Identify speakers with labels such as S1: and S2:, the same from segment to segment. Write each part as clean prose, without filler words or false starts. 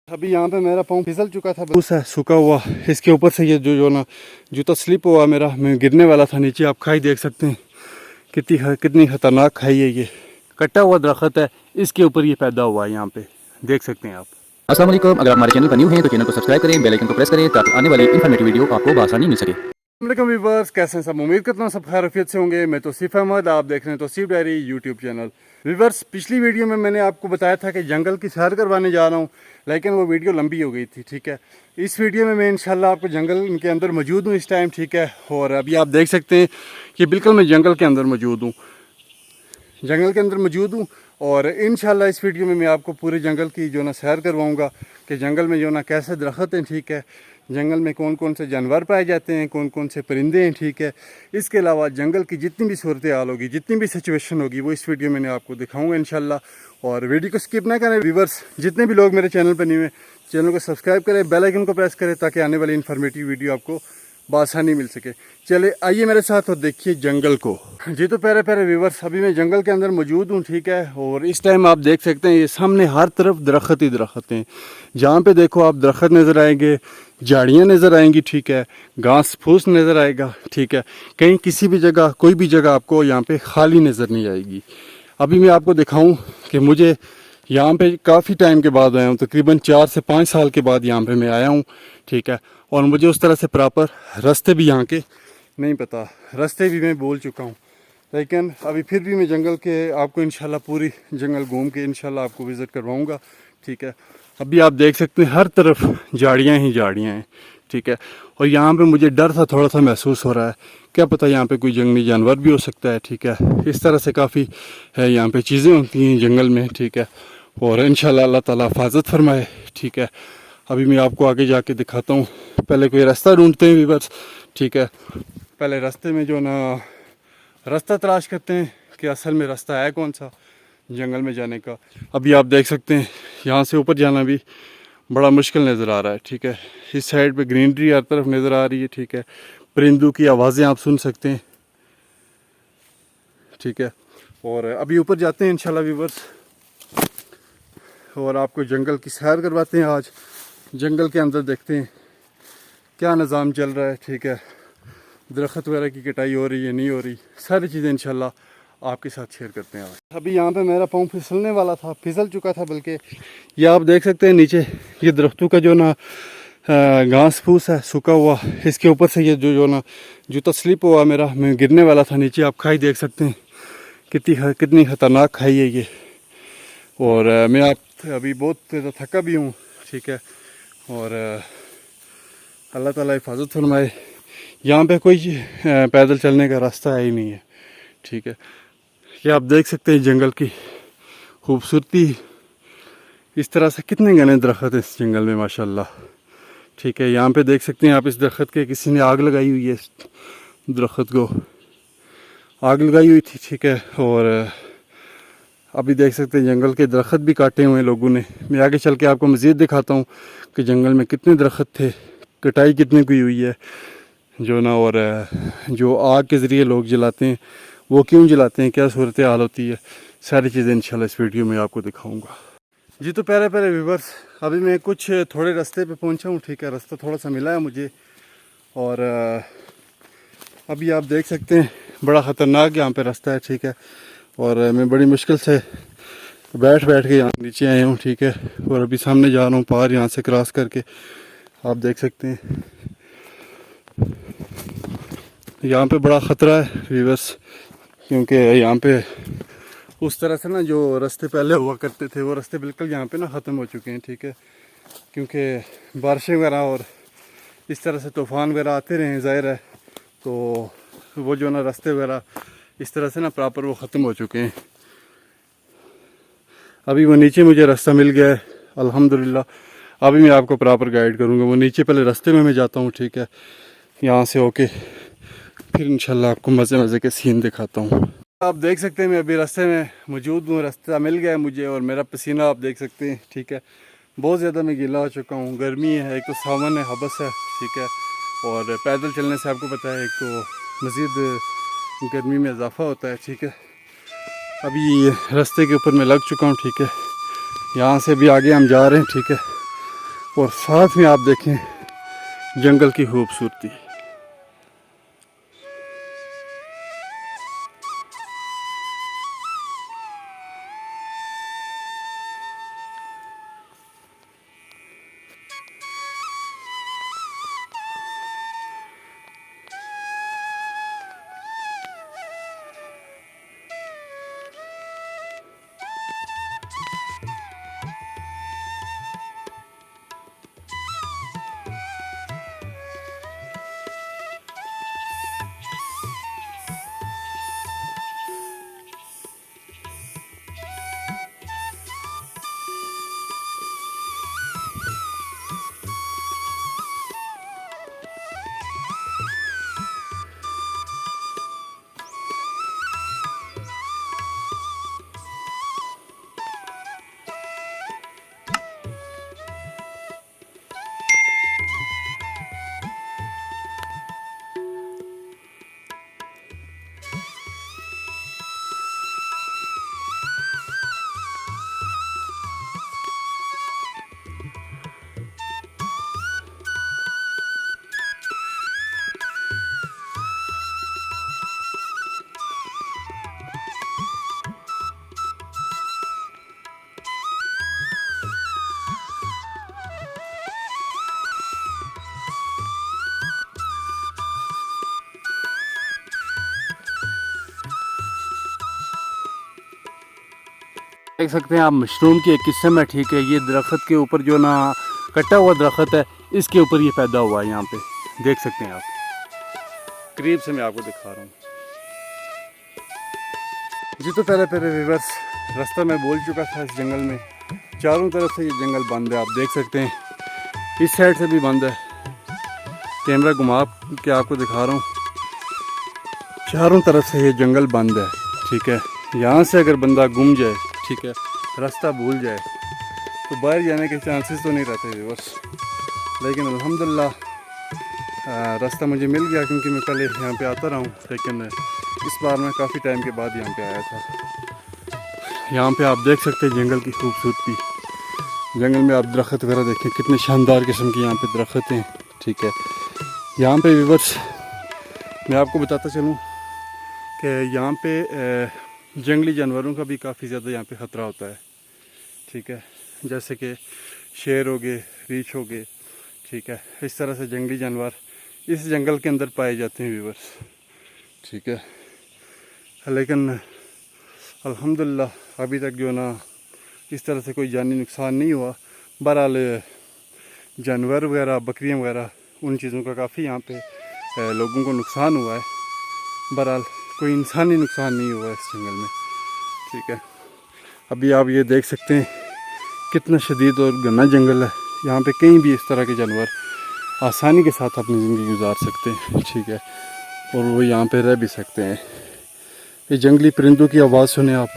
S1: अभी यहाँ पे मेरा पाँव फिसल चुका था, बस है सूखा हुआ। इसके ऊपर से ये जो ना जूता स्लिप हुआ मेरा, मैं गिरने वाला था नीचे। आप खाई देख सकते हैं कितनी खतरनाक खाई है। ये कटा हुआ दरख्त है, इसके ऊपर ये पैदा हुआ है, यहाँ पे देख सकते हैं आप।
S2: अस्सलाम वालेकुम। अगर आप हमारे चैनल पर न्यू हैं तो चैनल को सब्सक्राइब करें, बेल आइकन को प्रेस करें ताकि आने वाली इन्फॉर्मेटिव वीडियो आपको बआसानी मिल सके।
S1: वालेकुम व्यूअर्स, कैसे हैं सब? उम्मीद करता हूँ सब खैर आफियत से होंगे। मैं तौसीफ अहमद, आप देख रहे हैं Tauseef diary YouTube channel. Viewers, पिछली वीडियो में मैंने आपको बताया था कि जंगल की सैर करवाने जा रहा हूँ, लेकिन वो वीडियो लंबी हो गई थी। ठीक है, इस वीडियो में मैं इंशाल्लाह आपको जंगल के अंदर मौजूद हूँ इस टाइम। ठीक है, और अभी आप देख सकते हैं कि बिल्कुल मैं जंगल के अंदर मौजूद हूँ। और इंशाल्लाह इस वीडियो में मैं आपको पूरे जंगल की जो ना सैर करवाऊँगा कि जंगल में जो ना कैसे दरख्त हैं। ठीक है, जंगल में कौन कौन से जानवर पाए जाते हैं, कौन कौन से परिंदे हैं। ठीक है, इसके अलावा जंगल की जितनी भी सूरत हाल होगी, जितनी भी सिचुएशन होगी, वो इस वीडियो में मैं आपको दिखाऊंगा इंशाल्लाह। और वीडियो को स्किप ना करें व्यूअर्स। जितने भी लोग मेरे चैनल पर न्यू हैं, चैनल को सब्सक्राइब करें, बेल आइकन को प्रेस करें ताकि आने वाली इन्फॉर्मेटिव वीडियो आपको बआसानी मिल सके। चले आइए मेरे साथ और देखिए जंगल को। जी तो प्यारे व्यूअर्स, अभी मैं जंगल के अंदर मौजूद हूँ। ठीक है, और इस टाइम आप देख सकते हैं ये सामने हर तरफ दरख्त ही दरख्त हैं। जहाँ पे देखो आप दरख्त नज़र आएंगे, झाड़ियाँ नज़र आएंगी। ठीक है, घास फूस नज़र आएगा। ठीक है, कहीं किसी भी जगह कोई भी जगह आपको यहाँ पे खाली नज़र नहीं आएगी। अभी मैं आपको दिखाऊं कि मुझे यहाँ पे काफ़ी टाइम के बाद आया हूँ, तकरीबन 4 से 5 साल के बाद यहाँ पे मैं आया हूँ। ठीक है, और मुझे उस तरह से प्रॉपर रास्ते भी यहाँ के नहीं पता, रास्ते भी मैं भूल चुका हूँ। लेकिन अभी फिर भी मैं जंगल के आपको इंशाल्लाह पूरी जंगल घूम के इंशाल्लाह आपको विज़िट करवाऊँगा। ठीक है, अभी आप देख सकते हैं हर तरफ झाड़ियाँ ही झाड़ियाँ हैं। ठीक है, और यहाँ पे मुझे डर सा थोड़ा सा महसूस हो रहा है, क्या पता यहाँ पे कोई जंगली जानवर भी हो सकता है। ठीक है, इस तरह से काफ़ी है यहाँ पे चीज़ें होती हैं जंगल में। ठीक है, और इंशाल्लाह अल्लाह ताला हिफाजत फरमाए। ठीक है, अभी मैं आपको आगे जाके दिखाता हूँ। पहले कोई रास्ता ढूंढते हैं व्यूअर्स। ठीक है, पहले रास्ते में जो ना रास्ता तलाश करते हैं कि असल में रास्ता है कौन सा जंगल में जाने का। अभी आप देख सकते हैं यहाँ से ऊपर जाना भी बड़ा मुश्किल नज़र आ रहा है। ठीक है, इस साइड पे ग्रीनरी हर तरफ नज़र आ रही है। ठीक है, परिंदों की आवाज़ें आप सुन सकते हैं। ठीक है, और अभी ऊपर जाते हैं इंशाल्लाह व्यूअर्स, और आपको जंगल की सैर करवाते हैं। आज जंगल के अंदर देखते हैं क्या निज़ाम चल रहा है। ठीक है, दरख्त वगैरह की कटाई हो रही है नहीं हो रही, सारी चीज़ें इंशाल्लाह आपके साथ शेयर करते हैं। अभी यहाँ पे मेरा पाँव फिसलने वाला था, फिसल चुका था बल्कि। ये आप देख सकते हैं नीचे ये दरख्तों का जो ना घास फूस है सूखा हुआ, इसके ऊपर से ये जो ना जूता स्लिप हुआ मेरा, मैं गिरने वाला था नीचे। आप खाई देख सकते हैं कितनी खतरनाक खाई है ये। और मैं आप अभी बहुत थका भी हूँ। ठीक है, और अल्लाह ताला हिफाजत फरमाए। यहाँ पे कोई पैदल चलने का रास्ता है ही नहीं है। ठीक है, ये आप देख सकते हैं जंगल की खूबसूरती। इस तरह से कितने घने दरख्त है इस जंगल में माशाल्लाह। ठीक है, यहाँ पे देख सकते हैं आप इस दरख्त के किसी ने आग लगाई हुई है, इस दरख्त को आग लगाई हुई थी। ठीक है, और अभी देख सकते हैं जंगल के दरख्त भी काटे हुए हैं लोगों ने। मैं आगे चल के आपको मज़ीद दिखाता हूँ कि जंगल में कितने दरख्त थे, कटाई कितनी की हुई है जो ना। और जो आग के ज़रिए लोग जलाते हैं वो क्यों जलाते हैं, क्या सूरत हाल होती है, सारी चीज़ें इंशाल्लाह इस वीडियो में आपको दिखाऊंगा। जी तो प्यारे व्यूअर्स, अभी मैं कुछ थोड़े रास्ते पे पहुंचा हूँ। ठीक है, रास्ता थोड़ा सा मिला है मुझे, और अभी आप देख सकते हैं बड़ा ख़तरनाक यहाँ पे रास्ता है। ठीक है, और मैं बड़ी मुश्किल से बैठ के यहाँ नीचे आया हूँ। ठीक है, और अभी सामने जा रहा हूँ पार, यहाँ से क्रॉस करके। आप देख सकते हैं यहाँ पे बड़ा ख़तरा है व्यूअर्स, क्योंकि यहाँ पे उस तरह से ना जो रास्ते पहले हुआ करते थे वो रास्ते बिल्कुल यहाँ पे ना ख़त्म हो चुके हैं। ठीक है, क्योंकि बारिशें वगैरह और इस तरह से तूफ़ान वगैरह आते रहे, ज़ाहिर है, तो वो जो ना रास्ते वगैरह इस तरह से ना प्रॉपर वो ख़त्म हो चुके हैं। अभी वो नीचे मुझे रास्ता मिल गया है अल्हम्दुलिल्लाह। अभी मैं आपको प्रॉपर गाइड करूँगा। वो नीचे पहले रास्ते में मैं जाता हूँ। ठीक है, यहाँ से होके फिर इंशाल्लाह आपको मज़े के सीन दिखाता हूँ। आप देख सकते हैं मैं अभी रास्ते में मौजूद हूँ, रास्ता मिल गया है मुझे, और मेरा पसीना आप देख सकते हैं। ठीक है, बहुत ज़्यादा मैं गीला हो चुका हूँ, गर्मी है, एक तो सावन है, हबस है। ठीक है, और पैदल चलने से आपको पता है एक तो मज़ीद गर्मी में इजाफा होता है। ठीक है, अभी रास्ते के ऊपर मैं लग चुका हूँ। ठीक है, यहाँ से भी आगे हम जा रहे हैं। ठीक है, और साथ में आप देखें जंगल की खूबसूरती। देख सकते हैं आप मशरूम की एक किस्म है, ठीक है। ये दरख्त के ऊपर जो ना कटा हुआ दरख्त है, इसके ऊपर ये पैदा हुआ है। यहाँ पे देख सकते हैं आप, करीब से मैं आपको दिखा रहा हूँ जी। तो पहले व्यूअर्स, रास्ता मैं बोल चुका था। इस जंगल में चारों तरफ से ये जंगल बंद है, आप देख सकते हैं। इस साइड से भी बंद है। कैमरा घुमा के आपको दिखा रहा हूँ, चारों तरफ से ये जंगल बंद है, ठीक है। यहाँ से अगर बंदा गुम जाए, ठीक है, रास्ता भूल जाए, तो बाहर जाने के चांसेस तो नहीं रहते व्यूअर्स। लेकिन अल्हम्दुलिल्लाह रास्ता मुझे मिल गया, क्योंकि मैं पहले यहाँ पे आता रहा हूँ। लेकिन इस बार मैं काफ़ी टाइम के बाद यहाँ पे आया था। यहाँ पे आप देख सकते हैं जंगल की खूबसूरती। जंगल में आप दरख्त वगैरह देखें, कितने शानदार किस्म के यहाँ पे दरख्त हैं, ठीक है। यहाँ पे व्यूअर्स मैं आपको बताता चलूँ कि यहाँ पे जंगली जानवरों का भी काफ़ी ज़्यादा यहाँ पे ख़तरा होता है, ठीक है। जैसे कि शेर हो गए, रीछ हो गए, ठीक है। इस तरह से जंगली जानवर इस जंगल के अंदर पाए जाते हैं व्यूअर्स, ठीक है। लेकिन अल्हम्दुलिल्लाह अभी तक जो ना इस तरह से कोई जानी नुकसान नहीं हुआ। बहरहाल जानवर वगैरह, बकरियां वगैरह, उन चीज़ों का काफ़ी यहाँ पे लोगों को नुकसान हुआ है। बहरहाल कोई इंसानी नुकसान नहीं हुआ इस जंगल में, ठीक है। अभी आप ये देख सकते हैं कितना शदीद और घना जंगल है। यहाँ पे कहीं भी इस तरह के जानवर आसानी के साथ अपनी ज़िंदगी गुजार सकते हैं, ठीक है। और वो यहाँ पे रह भी सकते हैं। ये जंगली परिंदों की आवाज़ सुने आप।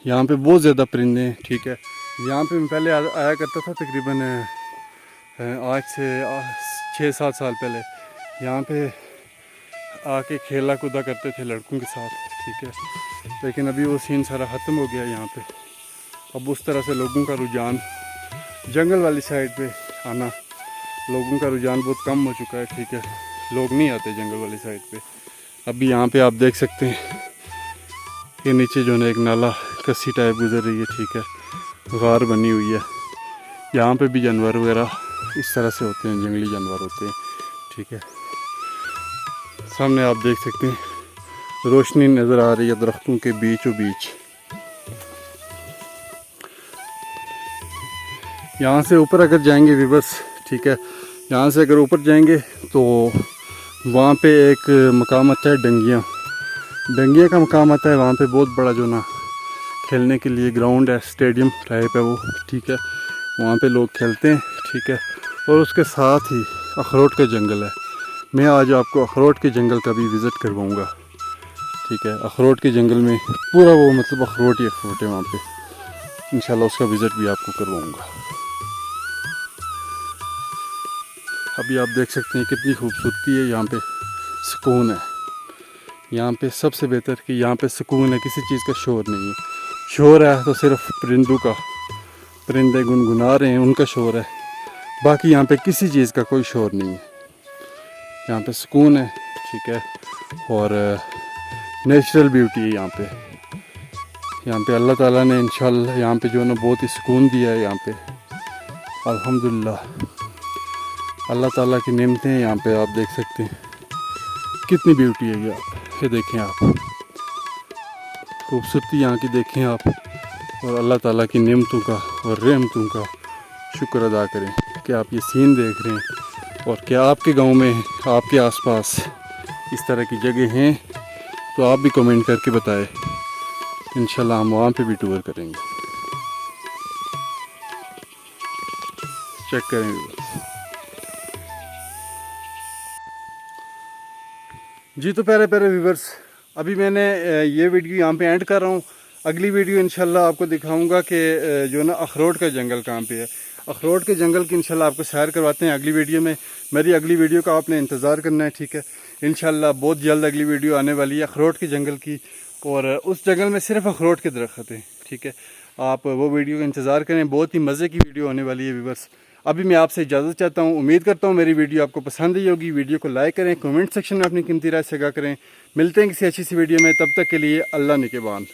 S1: यहाँ पे बहुत ज़्यादा परिंदे हैं, ठीक है। यहाँ पे मैं पहले आया करता था, तकरीबन आज से 6-7 साल पहले। यहाँ पे आके खेला कूदा करते थे लड़कों के साथ, ठीक है। लेकिन अभी वो सीन सारा ख़त्म हो गया यहाँ पे। अब उस तरह से लोगों का रुझान जंगल वाली साइड पे आना, लोगों का रुझान बहुत कम हो चुका है, ठीक है। लोग नहीं आते जंगल वाली साइड पे। अभी यहाँ पे आप देख सकते हैं ये नीचे जो है एक नाला कस्सी टाइप गुजर रही है, ठीक है। गार बनी हुई है। यहाँ पे भी जानवर वगैरह इस तरह से होते हैं, जंगली जानवर होते हैं, ठीक है। सामने आप देख सकते हैं रोशनी नज़र आ रही है दरख्तों के बीचों बीच। यहाँ से ऊपर अगर जाएंगे व्यूअर्स, ठीक है, यहाँ से अगर ऊपर जाएंगे तो वहाँ पे एक मकाम आता है डंगिया का मकाम आता है। वहाँ पे बहुत बड़ा जो ना खेलने के लिए ग्राउंड है, स्टेडियम टाइप है वो, ठीक है। वहाँ पे लोग खेलते हैं, ठीक है। और उसके साथ ही अखरोट का जंगल है। मैं आज आपको अखरोट के जंगल का भी विज़िट करवाऊँगा, ठीक है। अखरोट के जंगल में पूरा वो मतलब अखरोट ही अखरोट है वहाँ पे। इंशाल्लाह उसका विज़िट भी आपको करवाऊँगा। अभी आप देख सकते हैं कितनी खूबसूरती है यहाँ पे, सुकून है। यहाँ पे सबसे बेहतर कि यहाँ पे सुकून है, किसी चीज़ का शोर नहीं है। शोर है तो सिर्फ परिंदों का, परिंदे गुनगुना रहे हैं उनका शोर है, बाकी यहाँ पे किसी चीज़ का कोई शोर नहीं है। यहाँ पे सुकून है, ठीक है, और नेचुरल ब्यूटी है यहाँ पे। यहाँ पे अल्लाह ताला ने इंशाल्लाह यहाँ पे जो है ना बहुत ही सुकून दिया है यहाँ पे, अल्हम्दुलिल्लाह। अल्लाह ताला की नेमतें हैं यहाँ पे, आप देख सकते हैं कितनी ब्यूटी है ये देखें आप, खूबसूरती यहाँ की देखें आप, और अल्लाह ताला की नेमतों का और रहमतों का शुक्र अदा करें कि आप ये सीन देख रहे हैं। और क्या आपके गांव में, आपके आसपास इस तरह की जगह हैं तो आप भी कमेंट करके बताएं, इंशाल्लाह हम वहाँ पे भी टूर करेंगे। चेक करेंगे जी। तो प्यारे प्यारे व्यूवर्स, अभी मैंने ये वीडियो यहाँ पे एंड कर रहा हूँ। अगली वीडियो इंशाल्लाह आपको दिखाऊंगा कि जो ना अखरोट का जंगल कहाँ पे है। अखरोट के जंगल की इंशाल्लाह आपको सैर करवाते हैं अगली वीडियो में। मेरी अगली वीडियो का आपने इंतज़ार करना है, ठीक है। इंशाल्लाह बहुत जल्द अगली वीडियो आने वाली है अखरोट के जंगल की, और उस जंगल में सिर्फ अखरोट के दरख्त हैं, ठीक है। आप वो वीडियो का इंतज़ार करें, बहुत ही मज़े की वीडियो होने वाली है व्यूवर्स। अभी मैं आपसे इजाज़त चाहता हूँ। उम्मीद करता हूँ मेरी वीडियो आपको पसंद आई होगी। वीडियो को लाइक करें, कमेंट सेक्शन में अपनी कीमती राय शेयर करें। मिलते हैं किसी अच्छी सी वीडियो में, तब तक के लिए अल्लाह निगहबान।